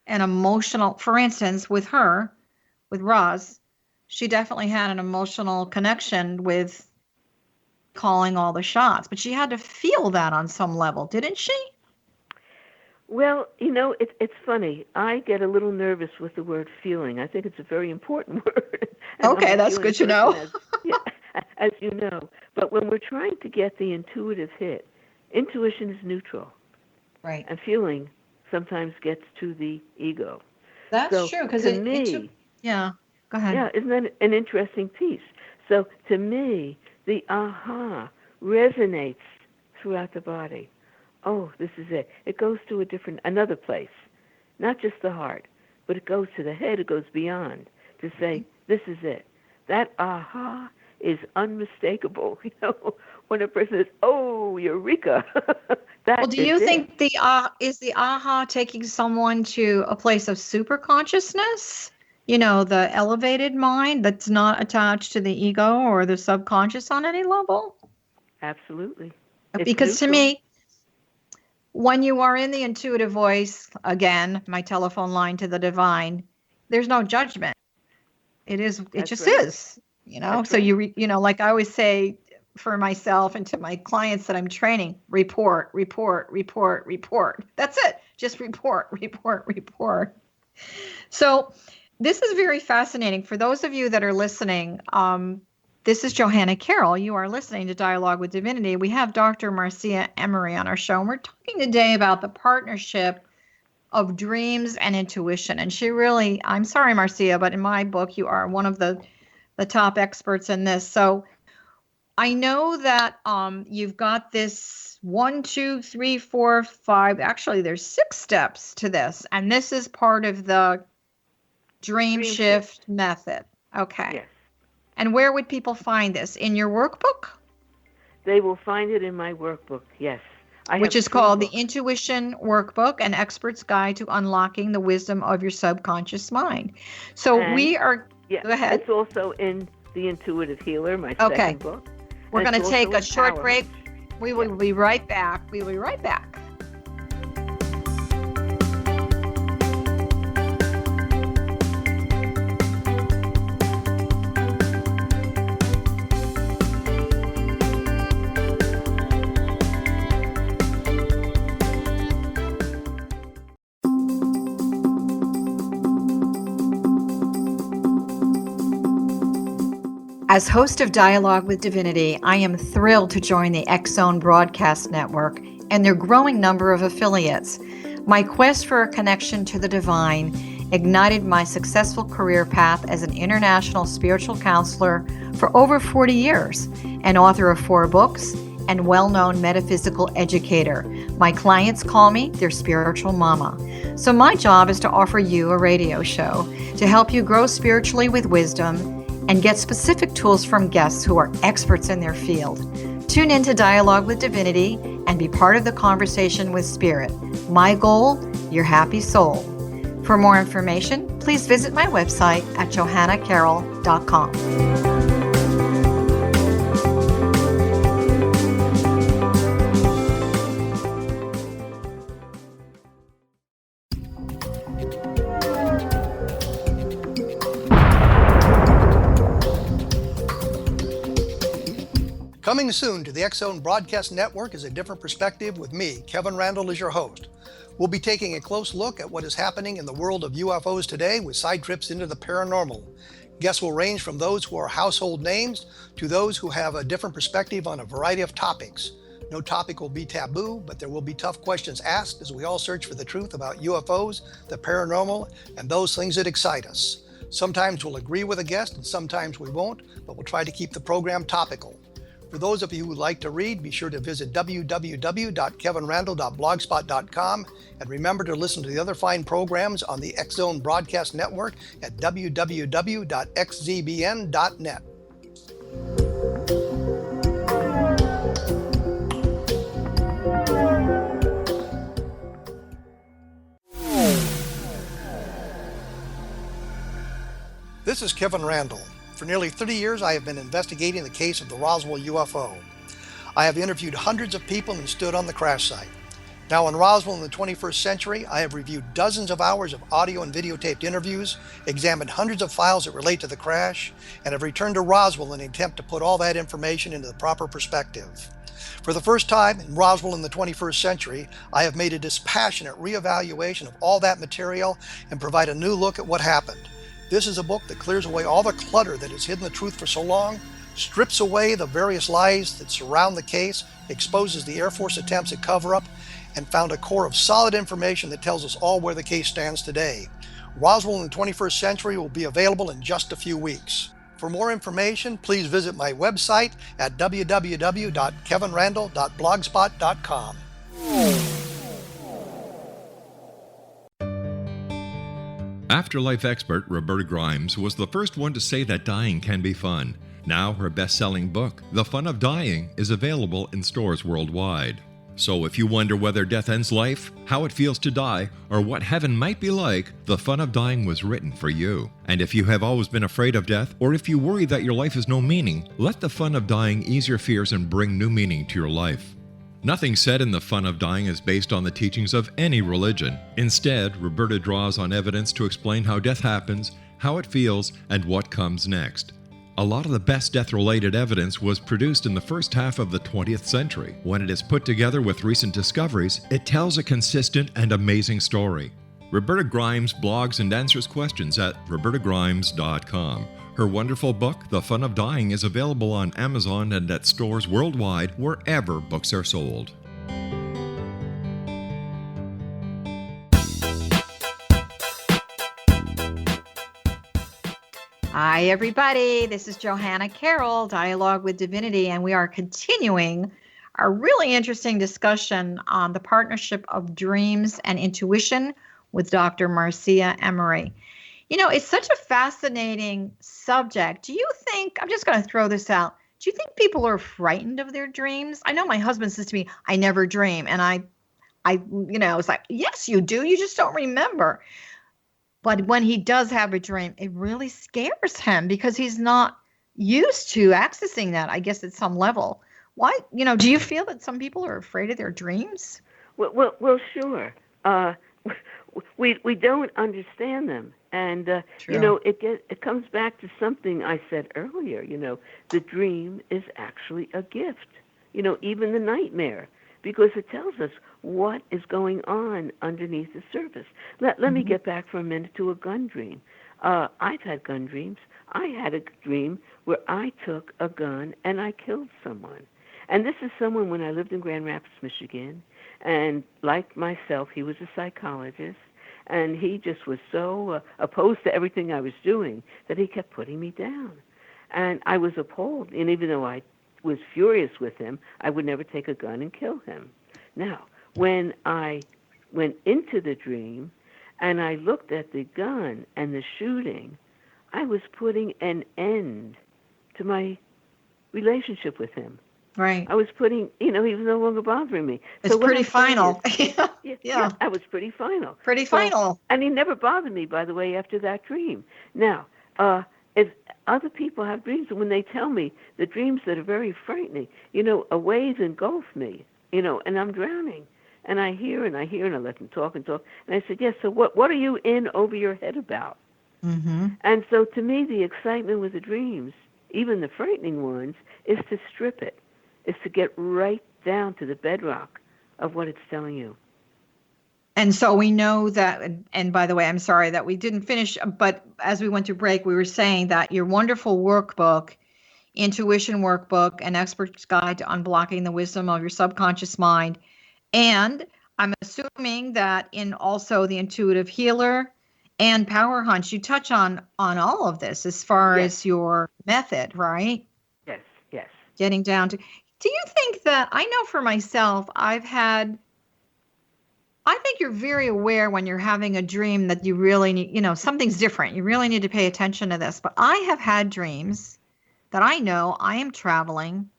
an emotional, for instance, with Roz, she definitely had an emotional connection with calling all the shots, but she had to feel that on some level, didn't she? Well, it's funny. I get a little nervous with the word feeling. I think it's a very important word. And Okay, that's good to know. As you know. But when we're trying to get the intuitive hit, intuition is neutral. Right. And feeling sometimes gets to the ego. That's true, because to me, yeah, go ahead. yeah, isn't that an interesting piece? So to me, the aha resonates throughout the body. Oh, this is it. It goes to another place, not just the heart, but it goes to the head. It goes beyond to say, this is it. That aha is unmistakable. When a person says, oh, eureka, Well, do you think is the aha taking someone to a place of super consciousness? The elevated mind that's not attached to the ego or the subconscious on any level? Absolutely. Because to me, when you are in the intuitive voice, again, my telephone line to the divine, there's no judgment. It just is, That's so right. like I always say for myself and to my clients that I'm training, report, report, report, report. That's it. Just report, report, report. So this is very fascinating. For those of you that are listening, this is Johanna Carroll. You are listening to Dialogue with Divinity. We have Dr. Marcia Emery on our show, and we're talking today about the partnership of dreams and intuition. And she really, I'm sorry, Marcia, but in my book, you are one of the top experts in this. So I know that you've got this 1, 2, 3, 4, 5. Actually, there's 6 steps to this, and this is part of the Dream Shift method. Okay. Yes. And where would people find this? In your workbook? They will find it in my workbook, yes. Which is called the Intuition Workbook, An Expert's Guide to Unlocking the Wisdom of Your Subconscious Mind. So we are, go ahead. It's also in The Intuitive Healer, my second book. We're going to take a short break. We will be right back. We will be right back. As host of Dialogue with Divinity, I am thrilled to join the X-Zone Broadcast Network and their growing number of affiliates. My quest for a connection to the divine ignited my successful career path as an international spiritual counselor for over 40 years, and author of 4 books, and well-known metaphysical educator. My clients call me their spiritual mama. So my job is to offer you a radio show to help you grow spiritually with wisdom and get specific tools from guests who are experts in their field. Tune in to Dialogue with Divinity and be part of the conversation with Spirit. My goal, your happy soul. For more information, please visit my website at johannacarroll.com. Coming soon to the X-Zone Broadcast Network is A Different Perspective with me, Kevin Randall, as your host. We'll be taking a close look at what is happening in the world of UFOs today with side trips into the paranormal. Guests will range from those who are household names to those who have a different perspective on a variety of topics. No topic will be taboo, but there will be tough questions asked as we all search for the truth about UFOs, the paranormal, and those things that excite us. Sometimes we'll agree with a guest and sometimes we won't, but we'll try to keep the program topical. For those of you who would like to read, be sure to visit www.kevinrandall.blogspot.com and remember to listen to the other fine programs on the X-Zone Broadcast Network at www.xzbn.net. This is Kevin Randall. For nearly 30 years, I have been investigating the case of the Roswell UFO. I have interviewed hundreds of people and stood on the crash site. Now in Roswell in the 21st century, I have reviewed dozens of hours of audio and videotaped interviews, examined hundreds of files that relate to the crash, and have returned to Roswell in an attempt to put all that information into the proper perspective. For the first time in Roswell in the 21st century, I have made a dispassionate reevaluation of all that material and provide a new look at what happened. This is a book that clears away all the clutter that has hidden the truth for so long, strips away the various lies that surround the case, exposes the Air Force attempts at cover-up, and found a core of solid information that tells us all where the case stands today. Roswell in the 21st century will be available in just a few weeks. For more information, please visit my website at www.kevinrandall.blogspot.com. Afterlife expert Roberta Grimes was the first one to say that dying can be fun. Now her best-selling book, The Fun of Dying, is available in stores worldwide. So if you wonder whether death ends life, how it feels to die, or what heaven might be like, The Fun of Dying was written for you. And if you have always been afraid of death, or if you worry that your life has no meaning, let The Fun of Dying ease your fears and bring new meaning to your life. Nothing said in The Fun of Dying is based on the teachings of any religion. Instead, Roberta draws on evidence to explain how death happens, how it feels, and what comes next. A lot of the best death-related evidence was produced in the first half of the 20th century. When it is put together with recent discoveries, it tells a consistent and amazing story. Roberta Grimes blogs and answers questions at robertagrimes.com. Her wonderful book, The Fun of Dying, is available on Amazon and at stores worldwide wherever books are sold. Hi, everybody. This is Johanna Carroll, Dialogue with Divinity, and we are continuing our really interesting discussion on the partnership of dreams and intuition with Dr. Marcia Emery. You know, it's such a fascinating subject. Do you think, I'm just going to throw this out, do you think people are frightened of their dreams? I know my husband says to me, I never dream. And I it's like, yes, you do. You just don't remember. But when he does have a dream, it really scares him because he's not used to accessing that, I guess, at some level. Why, do you feel that some people are afraid of their dreams? Well, sure. We don't understand them. And, it comes back to something I said earlier, the dream is actually a gift, even the nightmare, because it tells us what is going on underneath the surface. Let me get back for a minute to a gun dream. I've had gun dreams. I had a dream where I took a gun and I killed someone. And this is someone when I lived in Grand Rapids, Michigan, and like myself, he was a psychologist. And he just was so opposed to everything I was doing that he kept putting me down. And I was appalled. And even though I was furious with him, I would never take a gun and kill him. Now, when I went into the dream and I looked at the gun and the shooting, I was putting an end to my relationship with him. Right. I was putting, he was no longer bothering me. It's pretty final. Yeah, I was pretty final. Pretty final. And he never bothered me, by the way, after that dream. Now, if other people have dreams, and when they tell me the dreams that are very frightening, a wave engulfed me, and I'm drowning. And I hear and I let them talk and talk. And I said, yes, so what are you in over your head about? Mm-hmm. And so to me, the excitement with the dreams, even the frightening ones, is to strip it, is to get right down to the bedrock of what it's telling you. And so we know that, and by the way, I'm sorry that we didn't finish, but as we went to break, we were saying that your wonderful workbook, Intuition Workbook, An Expert's Guide to Unblocking the Wisdom of Your Subconscious Mind, and I'm assuming that in also the Intuitive Healer and Power Hunch, you touch on all of this as far as your method, right? Yes. Getting down to, do you think that, I know for myself, I think you're very aware when you're having a dream that you really need, something's different. You really need to pay attention to this. But I have had dreams that I know I am traveling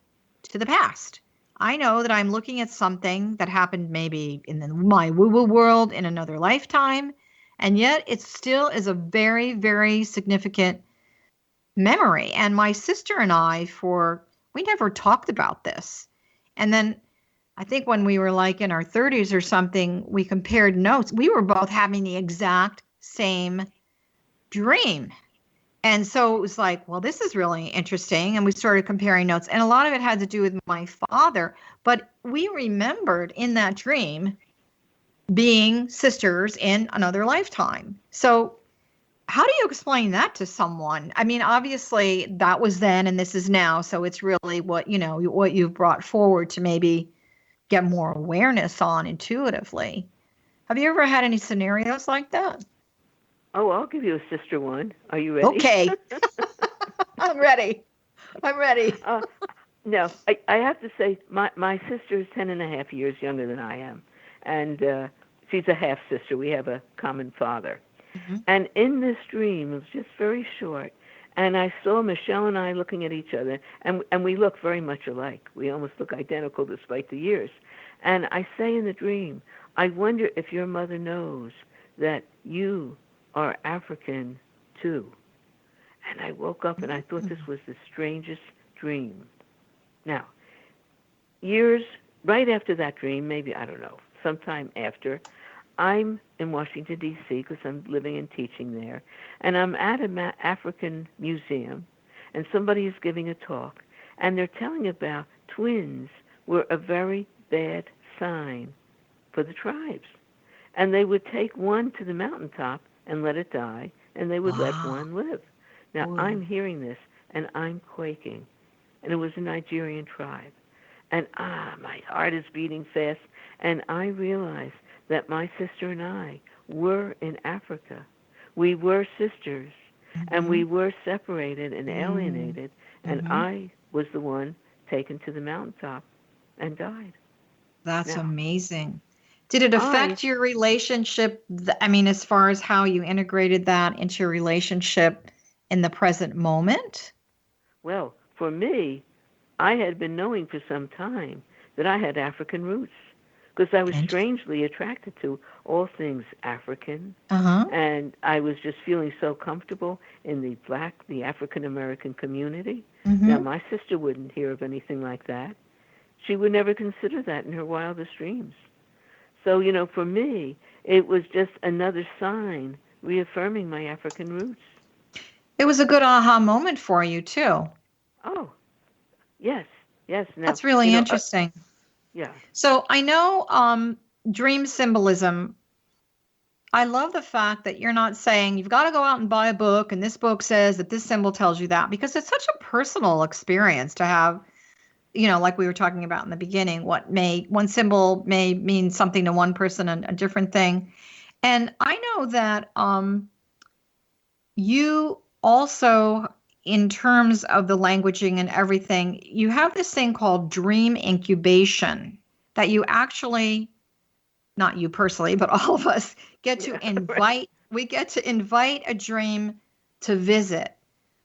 to the past. I know that I'm looking at something that happened maybe in my woo-woo world in another lifetime. And yet it still is a very, very significant memory. And my sister and I, we never talked about this. And then I think when we were like in our 30s or something, we compared notes. We were both having the exact same dream. And so it was like, well, this is really interesting. And we started comparing notes. And a lot of it had to do with my father. But we remembered in that dream being sisters in another lifetime. So how do you explain that to someone? I mean, obviously that was then and this is now. So it's really what you've brought forward to maybe get more awareness on intuitively. Have you ever had any scenarios like that? Oh, I'll give you a sister one. Are you ready? Okay. I'm ready. No, I have to say my sister is 10.5 years younger than I am. And she's a half sister. We have a common father. Mm-hmm. And in this dream, it was just very short, and I saw Michelle and I looking at each other, and we look very much alike. We almost look identical despite the years. And I say in the dream, I wonder if your mother knows that you are African too. And I woke up and I thought this was the strangest dream. Now, years right after that dream, maybe, I don't know, sometime after, I'm in Washington, D.C., because I'm living and teaching there, and I'm at an African museum, and somebody is giving a talk, and they're telling about twins were a very bad sign for the tribes. And they would take one to the mountaintop and let it die, and they would let one live. Now, I'm hearing this, and I'm quaking, and it was a Nigerian tribe. And my heart is beating fast, and I realize that my sister and I were in Africa. We were sisters, and we were separated and alienated, and I was the one taken to the mountaintop and died. That's amazing. Did it affect your relationship? I mean, as far as how you integrated that into your relationship in the present moment? Well, for me, I had been knowing for some time that I had African roots, because I was strangely attracted to all things African, and I was just feeling so comfortable in the African-American community. Now, my sister wouldn't hear of anything like that. She would never consider that in her wildest dreams. So, for me, it was just another sign reaffirming my African roots. It was a good aha moment for you, too. Oh, yes. Now, that's really interesting. Yeah. So I know dream symbolism. I love the fact that you're not saying you've got to go out and buy a book and this book says that this symbol tells you that, because it's such a personal experience to have, like we were talking about in the beginning, one symbol may mean something to one person and a different thing. And I know that you also in terms of the languaging and everything, you have this thing called dream incubation that you actually, not you personally, but all of us get to invite. Right. We get to invite a dream to visit.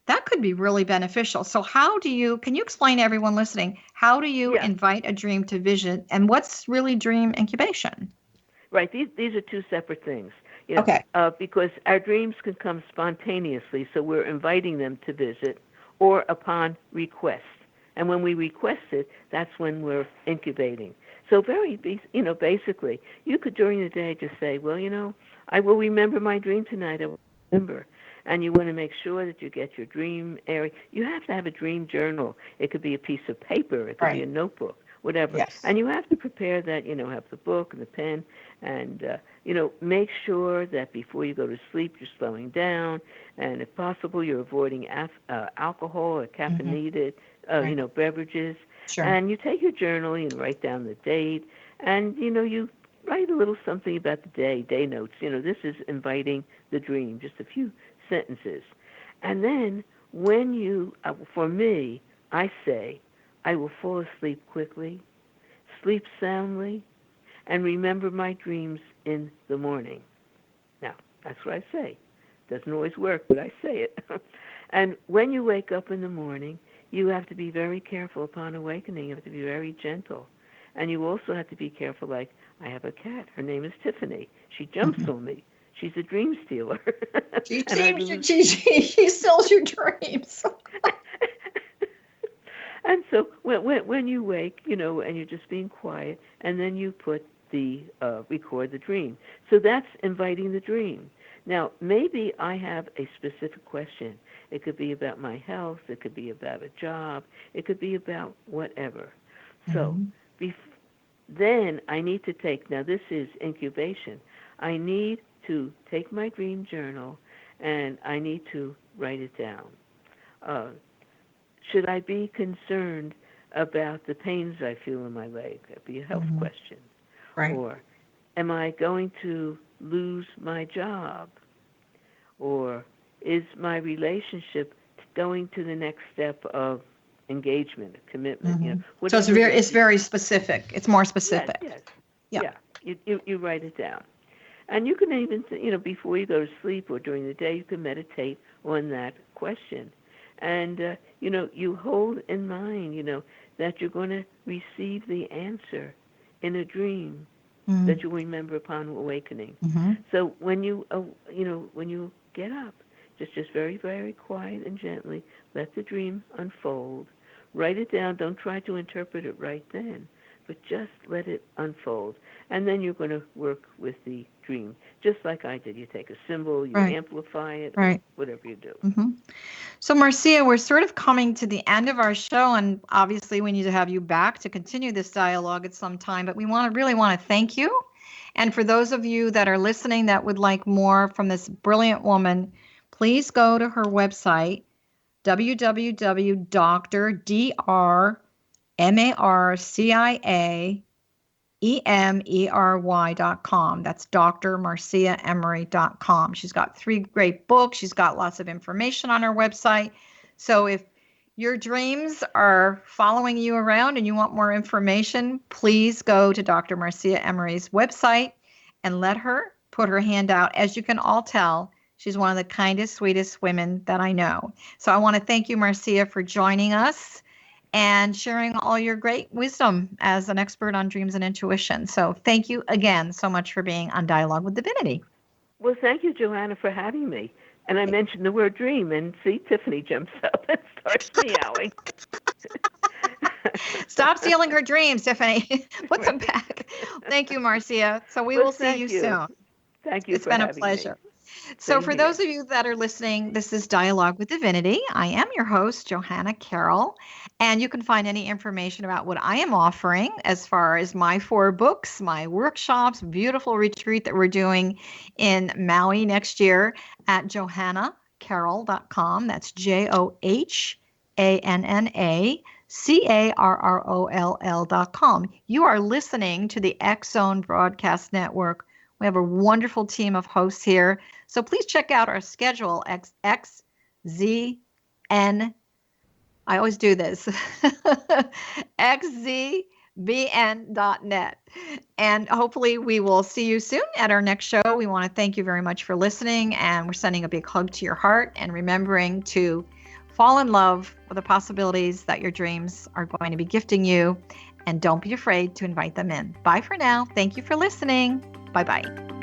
That could be really beneficial. So can you explain to everyone listening, how do you invite a dream to visit, and what's really dream incubation? Right. These are two separate things. Okay. Because our dreams can come spontaneously, so we're inviting them to visit, or upon request. And when we request it, that's when we're incubating. So basically, you could during the day just say, well, I will remember my dream tonight. I will remember. And you want to make sure that you get your dream area. You have to have a dream journal. It could be a piece of paper. It could be a notebook, whatever. Yes. And you have to prepare that, have the book and the pen, and, make sure that before you go to sleep, you're slowing down. And if possible, you're avoiding alcohol or caffeinated, beverages. Sure. And you take your journal and write down the date. And, you write a little something about the day notes. This is inviting the dream, just a few sentences. And then when for me, I say, I will fall asleep quickly, sleep soundly, and remember my dreams in the morning. Now, that's what I say. Doesn't always work, but I say it. And when you wake up in the morning, you have to be very careful upon awakening. You have to be very gentle. And you also have to be careful, like, I have a cat. Her name is Tiffany. She jumps on me. She's a dream stealer. She steals your dreams. And so when you wake, and you're just being quiet, and then you put record the dream. So that's inviting the dream. Now, maybe I have a specific question. It could be about my health. It could be about a job. It could be about whatever. So then I need to now this is incubation. I need to take my dream journal and I need to write it down. Should I be concerned about the pains I feel in my leg? That'd be a health question. Right. Or am I going to lose my job? Or is my relationship going to the next step of engagement, commitment? So it's very specific. It's more specific. Yes. Yeah. You write it down. And you can even, before you go to sleep or during the day, you can meditate on that question. And, you hold in mind, that you're going to receive the answer in a dream that you'll remember upon awakening. So when you get up, just very, very quiet and gently, let the dream unfold. Write it down. Don't try to interpret it right then, but just let it unfold. And then you're going to work with the dream, just like I did. You take a symbol, you amplify it, whatever you do. So, Marcia, we're sort of coming to the end of our show, and obviously we need to have you back to continue this dialogue at some time, but we really want to thank you. And for those of you that are listening that would like more from this brilliant woman, please go to her website, www.drmarciaemery.com. That's drmarciaemery.com. She's got 3 great books. She's got lots of information on her website. So if your dreams are following you around and you want more information, please go to Dr. Marcia Emery's website and let her put her hand out. As you can all tell, she's one of the kindest, sweetest women that I know. So I want to thank you, Marcia, for joining us and sharing all your great wisdom as an expert on dreams and intuition. So thank you again so much for being on Dialogue with Divinity. Well, thank you, Johanna, for having me. And I mentioned the word dream, and see, Tiffany jumps up and starts meowing. Stop stealing her dreams, Tiffany. Put them back. Thank you, Marcia. So we will see you soon. Thank you. It's been a pleasure. So for those of you that are listening, this is Dialogue with Divinity. I am your host, Johanna Carroll, and you can find any information about what I am offering as far as my 4 books, my workshops, beautiful retreat that we're doing in Maui next year at johannacarroll.com. That's JohannaCarroll.com. You are listening to the X-Zone Broadcast Network. We have a wonderful team of hosts here. So please check out our schedule, xzbn.net. I always do this, xzbn.net. And hopefully we will see you soon at our next show. We want to thank you very much for listening, and we're sending a big hug to your heart and remembering to fall in love with the possibilities that your dreams are going to be gifting you, and don't be afraid to invite them in. Bye for now. Thank you for listening. Bye-bye.